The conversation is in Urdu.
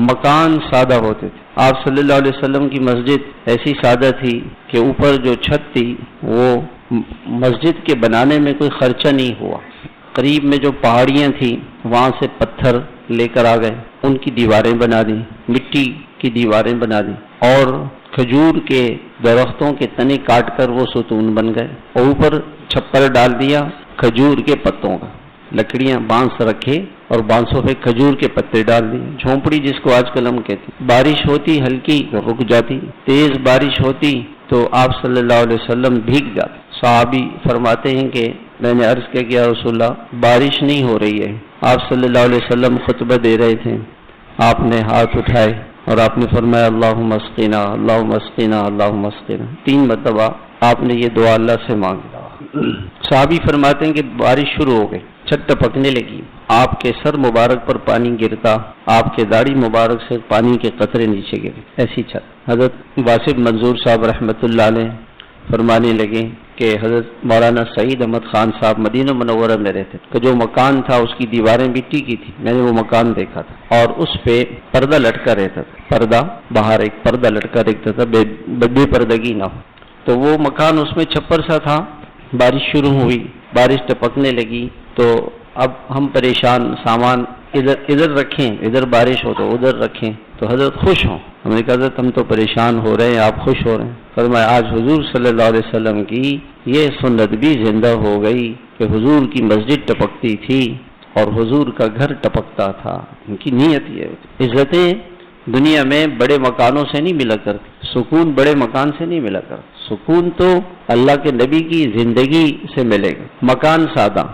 مکان سادہ ہوتے تھے. آپ صلی اللہ علیہ وسلم کی مسجد ایسی سادہ تھی کہ اوپر جو چھت تھی وہ مسجد کے بنانے میں کوئی خرچہ نہیں ہوا. قریب میں جو پہاڑیاں تھیں وہاں سے پتھر لے کر آ گئے, ان کی دیواریں بنا دیں, مٹی کی دیواریں بنا دیں, اور کھجور کے درختوں کے تنے کاٹ کر وہ ستون بن گئے, اور اوپر چھپر ڈال دیا کھجور کے پتوں کا, لکڑیاں بانس رکھے اور بانسوں پہ کھجور کے پتے ڈال دیے. جھونپڑی جس کو آج کل ہم کہتے ہیں. بارش ہوتی ہلکی تو رک جاتی, تیز بارش ہوتی تو آپ صلی اللہ علیہ وسلم بھیگ جاتے. صحابی فرماتے ہیں کہ میں نے عرض کیا کہ یا رسول اللہ بارش نہیں ہو رہی ہے. آپ صلی اللہ علیہ وسلم خطبہ دے رہے تھے, آپ نے ہاتھ اٹھائے اور آپ نے فرمایا اللہم اسقنا اللہم اسقنا اللہم اسقنا. 3 مرتبہ آپ نے یہ دعا اللہ سے مانگی. صحابی فرماتے ہیں کہ بارش شروع ہو گئی, چھت ٹپکنے لگی, آپ کے سر مبارک پر پانی گرتا, آپ کے داڑھی مبارک سے پانی کے قطرے نیچے گرے, ایسی چھت. حضرت واسف منظور صاحب رحمۃ اللہ علیہ فرمانے لگے کہ حضرت مولانا سعید احمد خان صاحب مدینہ منورہ میں رہتے کہ جو مکان تھا اس کی دیواریں مٹی کی تھی, میں نے وہ مکان دیکھا تھا, اور اس پہ پردہ لٹکا رہتا تھا, پردہ باہر ایک پردہ لٹکا رہتا تھا, بے پردگی نہ ہو. تو وہ مکان اس میں چھپر سا تھا. بارش شروع ہوئی, بارش ٹپکنے لگی, تو اب ہم پریشان, سامان ادھر رکھیں, ادھر بارش ہو تو ادھر رکھیں. تو حضرت خوش ہوں. ہم نے کہا حضرت ہم تو پریشان ہو رہے ہیں, آپ خوش ہو رہے ہیں. فرمایا آج حضور صلی اللہ علیہ وسلم کی یہ سنت بھی زندہ ہو گئی کہ حضور کی مسجد ٹپکتی تھی اور حضور کا گھر ٹپکتا تھا. ان کی نیت یہ ہے. عزتیں دنیا میں بڑے مکانوں سے نہیں ملا کرتی, سکون بڑے مکان سے نہیں ملا کرتا. سکون تو اللہ کے نبی کی زندگی سے ملے گا. مکان سادہ,